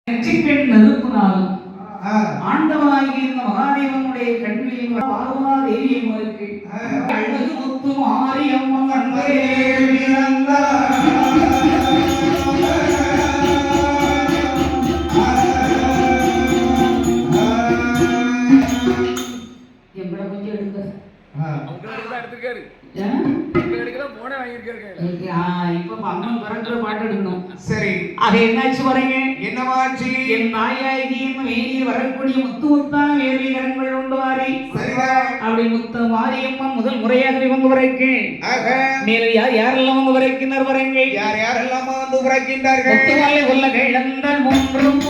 நெற்றிக்கண் நெருப்பினால் ஆண்டவனாகிய இந்த மகாதேவனுடைய கண்களில் பார்வதா தேவியும் இருக்கு. அழகு முத்து மாரியம்மன் அன்பே எங்கட கொஞ்சம் எடுக்க எடுத்துக்காரு இப்ப அம்மன் பிறக்கிற பாட்டு எடுக்கணும். சரி, அது என்னாச்சு பாருங்க. என்னவாச்சு? என் தாயாகி வேலியில் வரக்கூடிய முத்து முத்தான வேலி கரங்கள் உண்டு வாரி. அப்படி முத்து மாரியம்மன் முதல் முறையாக வந்து வரைக்கு மேலும் யாரெல்லாம் வந்து வரைக்கின்றார் பாருங்க. யாரெல்லாம் வந்து உரைக்கின்றார்கள்? முத்துமலை உள்ள கைழந்தால் மூன்றும்